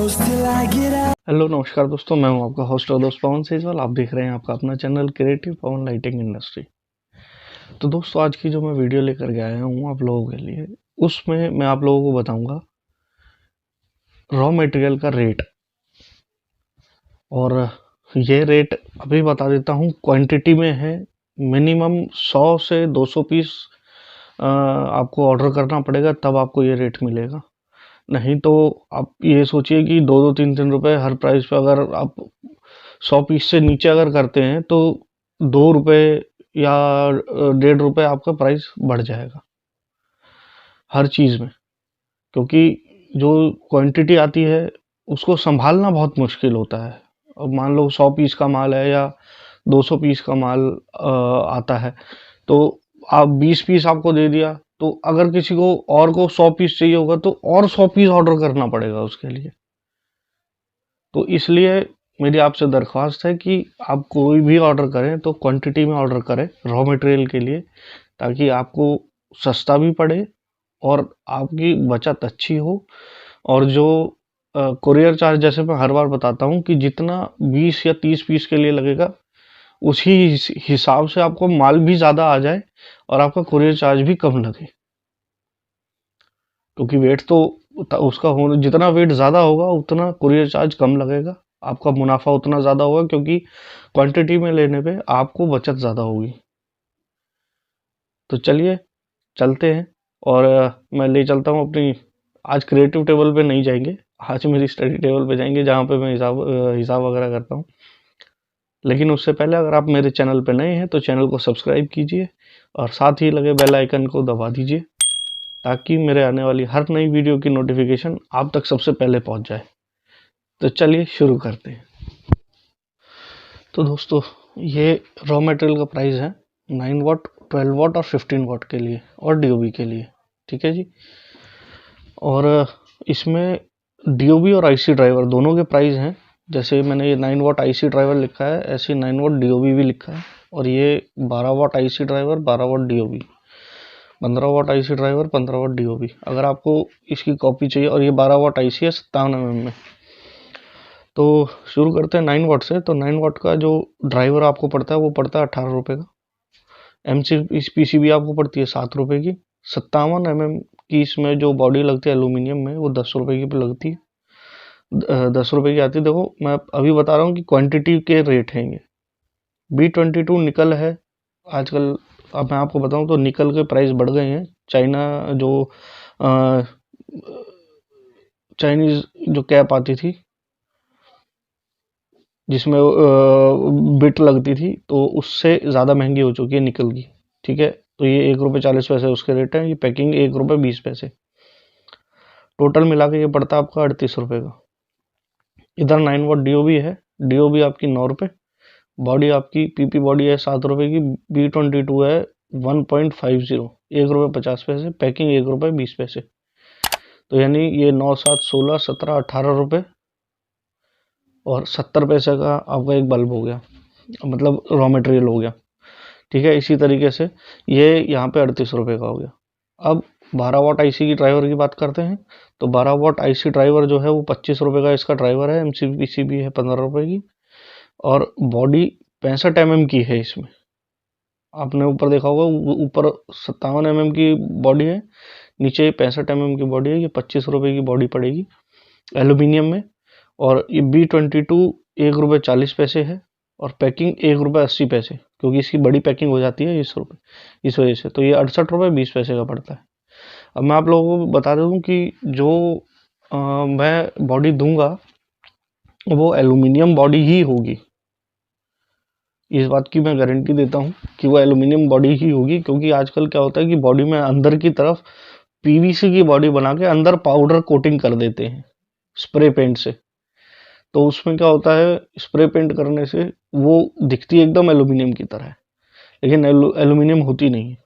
Hello नमस्कार दोस्तों, मैं हूं आपका होस्ट और दोस्त पवन सेजवाल। आप देख रहे हैं आपका अपना चैनल क्रिएटिव पवन लाइटिंग इंडस्ट्री। तो दोस्तों, आज की जो मैं वीडियो लेकर के आया हूं आप लोगों के लिए, उसमें मैं आप लोगों को बताऊंगा रॉ मटेरियल का रेट। और ये रेट अभी बता देता हूं, क्वांटिटी में है। मिनिमम 100 से 200 पीस आपको ऑर्डर करना पड़ेगा, तब आपको ये रेट मिलेगा। नहीं तो आप ये सोचिए कि 2-3 रुपए हर प्राइस पे अगर आप 100 पीस से नीचे अगर करते हैं तो 2 रुपए या 1.5 रुपए आपका प्राइस बढ़ जाएगा हर चीज़ में। क्योंकि जो क्वांटिटी आती है उसको संभालना बहुत मुश्किल होता है। अब मान लो 100 पीस का माल है या 200 पीस का माल आता है, तो आप 20 पीस आपको दे दिया, तो अगर किसी को और को 100 पीस चाहिए होगा तो और 100 पीस ऑर्डर करना पड़ेगा उसके लिए। तो इसलिए मेरी आपसे दरख्वास्त है कि आप कोई भी ऑर्डर करें तो क्वांटिटी में ऑर्डर करें रॉ मटेरियल के लिए, ताकि आपको सस्ता भी पड़े और आपकी बचत अच्छी हो। और जो कुरियर चार्ज, जैसे मैं हर बार बताता हूँ कि जितना 20 या 30 पीस के लिए लगेगा, उसी हिसाब से आपको माल भी ज़्यादा आ जाए और आपका कुरियर चार्ज भी कम लगे। क्योंकि वेट तो उसका हो, जितना वेट ज़्यादा होगा उतना कुरियर चार्ज कम लगेगा, आपका मुनाफा उतना ज़्यादा होगा, क्योंकि क्वांटिटी में लेने पे आपको बचत ज़्यादा होगी। तो चलिए चलते हैं और मैं ले चलता हूँ अपनी। आज क्रिएटिव टेबल पे नहीं जाएंगे, आज मेरी स्टडी टेबल पे जाएंगे, जहाँ पे मैं हिसाब वगैरह करता हूँ। लेकिन उससे पहले अगर आप मेरे चैनल पे नए हैं तो चैनल को सब्सक्राइब कीजिए और साथ ही लगे बेल आइकन को दबा दीजिए, ताकि मेरे आने वाली हर नई वीडियो की नोटिफिकेशन आप तक सबसे पहले पहुंच जाए। तो चलिए शुरू करते हैं। तो दोस्तों, ये रॉ मटेरियल का प्राइस है 9 वाट, 12 वाट और 15 वाट के लिए और डीओबी के लिए। ठीक है जी। और इसमें डीओबी और आईसी ड्राइवर दोनों के प्राइस हैं। जैसे मैंने ये 9 वाट आईसी ड्राइवर लिखा है, ऐसे 9 वाट डीओबी भी लिखा है। और ये 12 वाट आईसी ड्राइवर, 12 वाट डीओबी, 15 वाट आईसी ड्राइवर, 15 वाट डीओबी, अगर आपको इसकी कॉपी चाहिए। और ये 12 वाट आईसी है 57 mm में। तो शुरू करते हैं 9 वाट से। तो 9 वाट का जो ड्राइवर आपको पड़ता है वो पड़ता है 18 रुपये का। पीसीबी आपको पड़ती है 7 रुपये की। 57 mm की इसमें जो बॉडी लगती है एल्यूमिनियम में, वो 10 रुपये की भी लगती है। 10 रुपये की आती है। देखो, मैं अभी बता रहा हूँ कि क्वांटिटी के रेट हैं ये। B22 निकल है आजकल। अब मैं आपको बताऊं तो निकल के प्राइस बढ़ गए हैं। चाइना जो चाइनीज जो कैप आती थी जिसमें बिट लगती थी, तो उससे ज़्यादा महंगी हो चुकी है निकल की। ठीक है। तो ये 1 रुपये 40 पैसे उसके रेट है। ये पैकिंग 1 रुपये 20 पैसे। टोटल मिला के ये पड़ता है आपका 38 रुपये का। इधर 9 वाट डीओबी है। डीओबी आपकी 9 रुपये। बॉडी आपकी पीपी बॉडी है 7 रुपये की। B22 है 1.50, 1 रुपये 50 पैसे। पैकिंग 1 रुपये 20 पैसे। तो यानी ये 9, 7, 16, 17, 18 रुपये और 70 पैसे का आपका एक बल्ब हो गया, मतलब रॉ मटेरियल हो गया। ठीक है। इसी तरीके से ये यहाँ पे 38 रुपये का हो गया। अब 12 वाट आईसी की ड्राइवर की बात करते हैं। तो 12 वाट आईसी ड्राइवर जो है वो 25 रुपये का इसका ड्राइवर है। MCPCB है 15 रुपये की। और बॉडी 65 mm की है इसमें। आपने ऊपर देखा होगा, ऊपर 57 mm की बॉडी है, नीचे 65 mm की बॉडी है। ये 25 रुपये की बॉडी पड़ेगी एल्यूमिनियम में। और ये B22 1 रुपये 40 पैसे है। और पैकिंग 1 रुपये 80 पैसे, क्योंकि इसकी बड़ी पैकिंग हो जाती है इस वजह से। तो ये 68 रुपये 20 पैसे का पड़ता है। अब मैं आप लोगों को बता दूं कि जो मैं बॉडी दूंगा वो एल्यूमिनियम बॉडी ही होगी। इस बात की मैं गारंटी देता हूँ कि वो एल्यूमिनियम बॉडी ही होगी। क्योंकि आजकल क्या होता है कि बॉडी में अंदर की तरफ पीवीसी की बॉडी बना के अंदर पाउडर कोटिंग कर देते हैं स्प्रे पेंट से। तो उसमें क्या होता है, स्प्रे पेंट करने से वो दिखती है एकदम एल्यूमिनियम की तरह है, लेकिन एल्यूमिनियम होती नहीं है।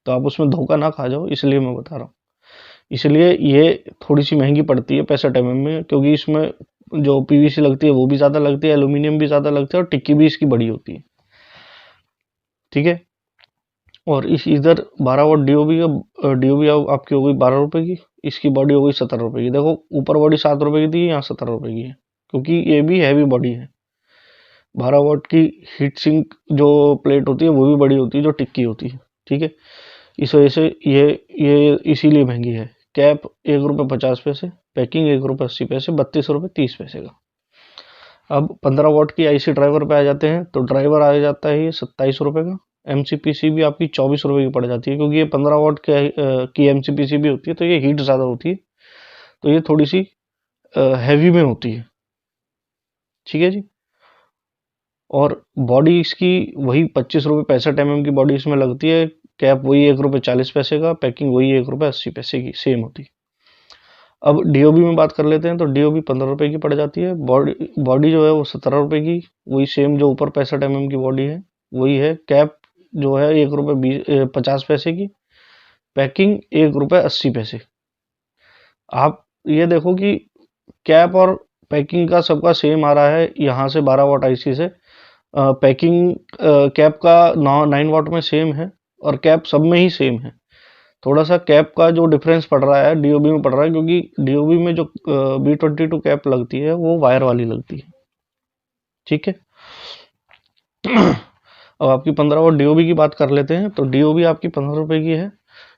तो आप उसमें धोखा ना खा जाओ, इसलिए मैं बता रहा हूँ। इसलिए ये थोड़ी सी महंगी पड़ती है 65 mm में, क्योंकि इसमें जो पीवीसी लगती है वो भी ज़्यादा लगती है, एल्यूमिनियम भी ज़्यादा लगता है और टिक्की भी इसकी बड़ी होती है। ठीक है। और इस इधर 12 वाट डीओबी का डीओबी आपकी हो गई 12 रुपए की, इसकी बॉडी हो गई 17 रुपए की। देखो ऊपर बॉडी 7 रुपए की थी, यहाँ 17 रुपए की है, क्योंकि ये भी हैवी बॉडी है। 12 वाट की हीट सिंक जो प्लेट होती है वो भी बड़ी होती है, जो टिक्की होती है, ठीक है। इस वजह से ये इसीलिए महंगी है। कैप 1 रुपये 50 पैसे, पैकिंग 1 रुपये 80 पैसे, 32 रुपये 30 पैसे का। अब 15 वाट की आईसी ड्राइवर पे आ जाते हैं, तो ड्राइवर आ जाता है ये 27 रुपये का। एमसीपीसी भी आपकी 24 रुपये की पड़ जाती है, क्योंकि ये 15 वाट की एमसीपीसी भी होती है, तो ये हीट ज़्यादा होती है, तो ये थोड़ी सी हैवी में होती है, ठीक है जी। और बॉडी इसकी वही 25 रुपये 65 mm की बॉडी इसमें लगती है। कैप वही 1 रुपये 40 पैसे का, पैकिंग वही 1 रुपये 80 पैसे की सेम होती है। अब डीओबी में बात कर लेते हैं, तो डीओबी 15 रुपये की पड़ जाती है। बॉडी जो है वो 17 रुपये की, वही सेम जो ऊपर 65 mm की बॉडी है वही है। कैप जो है 1 रुपये 50 पैसे की, पैकिंग 1 रुपये 80 पैसे। आप ये देखो कि कैप और पैकिंग का सबका सेम आ रहा है यहाँ से 12 वाट आईसी से। पैकिंग कैप का 9 वाट में सेम है, और कैप सब में ही सेम है। थोड़ा सा कैप का जो डिफरेंस पड़ रहा है डीओबी में पड़ रहा है, क्योंकि डीओबी में जो B22 कैप लगती है वो वायर वाली लगती है, ठीक है। अब आपकी 15 वाट डीओबी की बात कर लेते हैं, तो डीओबी आपकी 15 रुपये की है,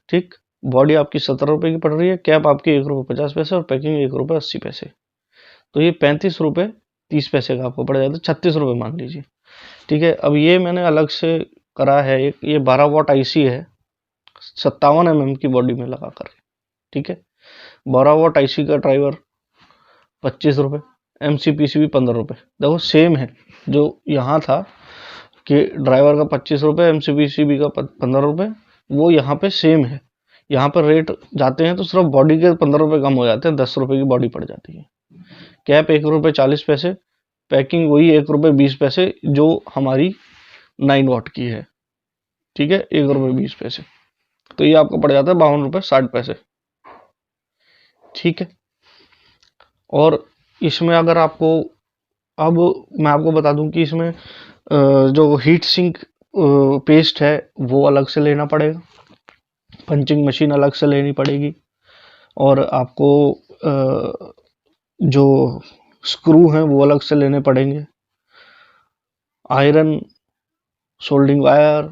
ठीक। बॉडी आपकी 17 रुपये की पड़ रही है, कैप आपकी 1 रुपये 50 पैसे, और पैकिंग 1 रुपये 80 पैसे। तो ये 35 रुपये 30 पैसे का आपको पड़ जाता है, 36 रुपये मान लीजिए, ठीक है। अब ये मैंने अलग से करा है एक, ये 12 वाट आईसी है 57 mm की बॉडी में लगा कर, ठीक है। 12 वाट आईसी का ड्राइवर 25 रुपये, एमसीपीसी भी 15 रुपये। देखो सेम है, जो यहाँ था कि ड्राइवर का 25 रुपये, एमसीपीसी का 15 रुपये, वो यहाँ पे सेम है। यहाँ पर रेट जाते हैं तो सिर्फ बॉडी के 15 रुपये कम हो जाते हैं, 10 रुपये की बॉडी पड़ जाती है। कैप 1 रुपये 40 पैसे, पैकिंग वही 1 रुपये 20 पैसे जो हमारी 9 वाट की है, ठीक है, 1 रुपये 20 पैसे। तो ये आपको पड़ जाता है 52 रुपये 60 पैसे, ठीक है। और इसमें अगर आपको, अब मैं आपको बता दूं कि इसमें जो हीट सिंक पेस्ट है वो अलग से लेना पड़ेगा, पंचिंग मशीन अलग से लेनी पड़ेगी, और आपको जो स्क्रू हैं वो अलग से लेने पड़ेंगे, आयरन, सोल्डिंग वायर,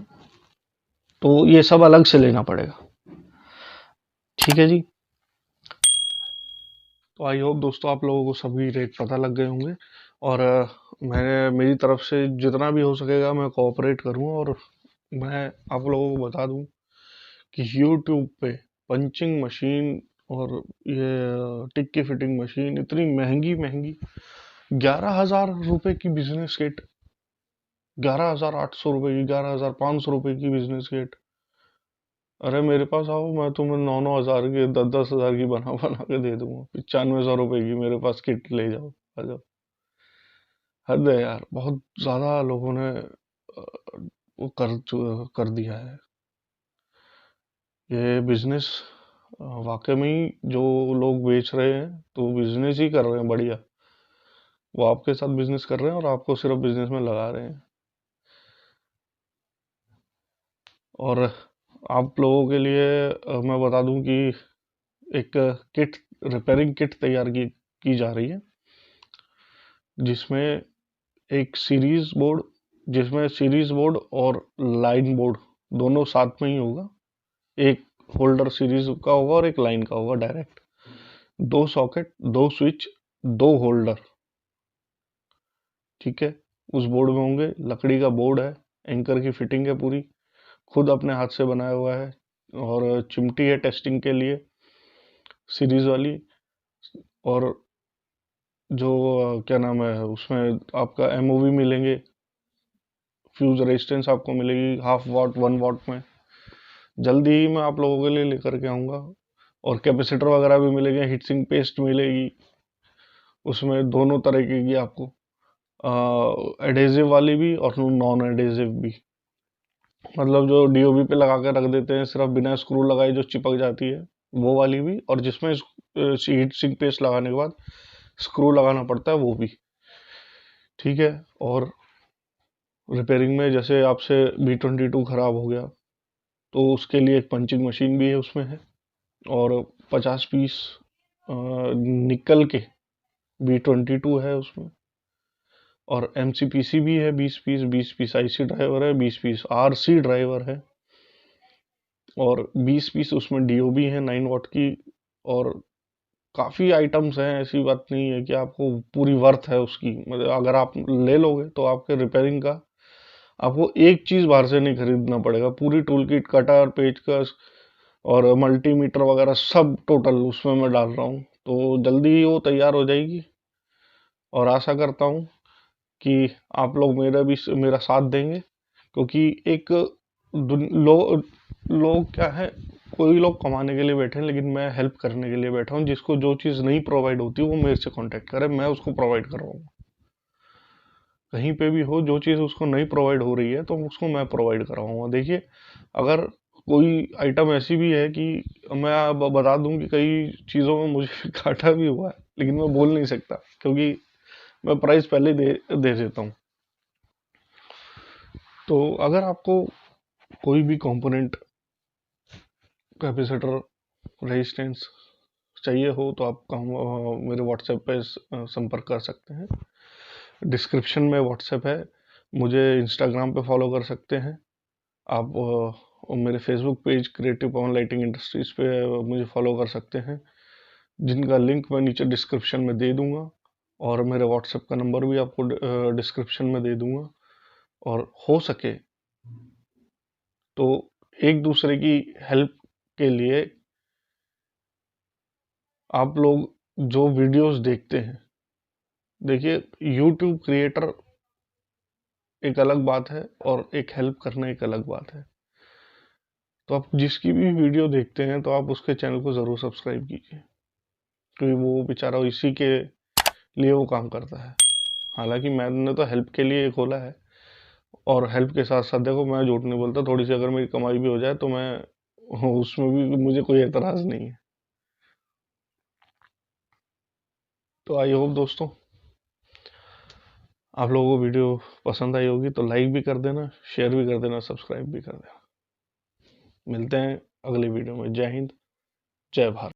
तो ये सब अलग से लेना पड़ेगा, ठीक है जी। तो आई होप दोस्तों आप लोगों को सभी रेट पता लग गए होंगे, और मेरी तरफ से जितना भी हो सकेगा मैं कोऑपरेट करूँगा। और मैं आप लोगों को बता दूं कि यूट्यूब पे पंचिंग मशीन और ये टिक्की फिटिंग मशीन इतनी महंगी महंगी, 11,000 रुपये की बिजनेस किट, 11,800 रुपये की, 11,500 रुपये की बिजनेस किट। अरे मेरे पास आओ, मैं तुम्हें 9-9 हज़ार की, 10-10 हज़ार की बना बना के दे दूंगा। 9500 रुपये की मेरे पास किट ले जाओ, आ जाओ। हद है यार, बहुत ज्यादा लोगों ने वो कर दिया है ये बिजनेस। वाकई में ही जो लोग बेच रहे हैं तो बिजनेस ही कर रहे हैं बढ़िया, वो आपके साथ बिजनेस कर रहे हैं और आपको सिर्फ बिजनेस में लगा रहे हैं। और आप लोगों के लिए मैं बता दूं कि एक किट, रिपेयरिंग किट तैयार की जा रही है, जिसमें एक सीरीज बोर्ड और लाइन बोर्ड दोनों साथ में ही होगा। एक होल्डर सीरीज का होगा और एक लाइन का होगा डायरेक्ट। 2 सॉकेट, 2 स्विच, 2 होल्डर, ठीक है, उस बोर्ड में होंगे। लकड़ी का बोर्ड है, एंकर की फिटिंग है पूरी, खुद अपने हाथ से बनाया हुआ है, और चिमटी है टेस्टिंग के लिए सीरीज वाली। और जो क्या नाम है, उसमें आपका एमओवी मिलेंगे, फ्यूज रेजिस्टेंस आपको मिलेगी 1/2 वाट 1 वाट में। जल्दी ही मैं आप लोगों के लिए लेकर के आऊँगा। और कैपेसिटर वगैरह भी मिलेंगे, हीट सिंक पेस्ट मिलेगी उसमें, दोनों तरीके की आपको, एडेसिव वाली भी और नॉन एडेसिव भी। मतलब जो डीओबी पे लगा के रख देते हैं सिर्फ बिना स्क्रू लगाए, जो चिपक जाती है, वो वाली भी, और जिसमें हीट सिंक पेस्ट लगाने के बाद स्क्रू लगाना पड़ता है, वो भी, ठीक है। और रिपेयरिंग में जैसे आपसे B22 खराब हो गया, तो उसके लिए एक पंचिंग मशीन भी है उसमें है, और 50 पीस निकल के B22 है उसमें, और MCPC भी है 20 पीस IC ड्राइवर है, 20 पीस RC ड्राइवर है, और 20 पीस उसमें DOB है 9 वाट की। और काफ़ी आइटम्स हैं, ऐसी बात नहीं है कि आपको पूरी वर्थ है उसकी, मतलब अगर आप ले लोगे तो आपके रिपेयरिंग का आपको एक चीज़ बाहर से नहीं खरीदना पड़ेगा, पूरी टूल किट, कटर, पेचकस और मल्टीमीटर वगैरह सब टोटल उसमें मैं डाल रहा हूँ। तो जल्दी ही वो तैयार हो जाएगी, और आशा करता हूँ कि आप लोग मेरा साथ देंगे, क्योंकि एक लोग क्या है, कोई लोग कमाने के लिए बैठे हैं, लेकिन मैं हेल्प करने के लिए बैठा हूँ। जिसको जो चीज़ नहीं प्रोवाइड होती वो मेरे से कांटेक्ट करे, मैं उसको प्रोवाइड करवाऊंगा। कहीं पे भी हो, जो चीज़ उसको नहीं प्रोवाइड हो रही है तो उसको मैं प्रोवाइड करवाऊंगा। देखिए, अगर कोई आइटम ऐसी भी है कि मैं अब बता दूं कि कई चीज़ों में मुझे घाटा भी हुआ है, लेकिन मैं बोल नहीं सकता क्योंकि मैं प्राइस पहले दे देता हूँ। तो अगर आपको कोई भी कंपोनेंट, कैपेसिटर, रेजिस्टेंस चाहिए हो तो आप मेरे व्हाट्सएप पे संपर्क कर सकते हैं। डिस्क्रिप्शन में व्हाट्सएप है, मुझे इंस्टाग्राम पे फॉलो कर सकते हैं आप, मेरे फेसबुक पेज क्रिएटिव पवन लाइटिंग इंडस्ट्रीज पे मुझे फॉलो कर सकते हैं, जिनका लिंक मैं नीचे डिस्क्रिप्शन में दे दूंगा, और मेरे व्हाट्सएप का नंबर भी आपको डिस्क्रिप्शन में दे दूंगा। और हो सके तो एक दूसरे की हेल्प के लिए आप लोग जो वीडियोस देखते हैं, देखिए यूट्यूब क्रिएटर एक अलग बात है और एक हेल्प करना एक अलग बात है। तो आप जिसकी भी वीडियो देखते हैं तो आप उसके चैनल को ज़रूर सब्सक्राइब कीजिए, क्योंकि वो बेचारा इसी के लिए वो काम करता है। हालांकि मैंने तो हेल्प के लिए खोला है, और हेल्प के साथ साथ देखो, मैं झूठ नहीं बोलता, थोड़ी सी अगर मेरी कमाई भी हो जाए तो मैं उसमें भी, मुझे कोई एतराज़ नहीं है। तो आई होप दोस्तों आप लोगों को वीडियो पसंद आई होगी, तो लाइक भी कर देना, शेयर भी कर देना, सब्सक्राइब भी कर देना। मिलते हैं अगले वीडियो में। जय हिंद, जय भारत।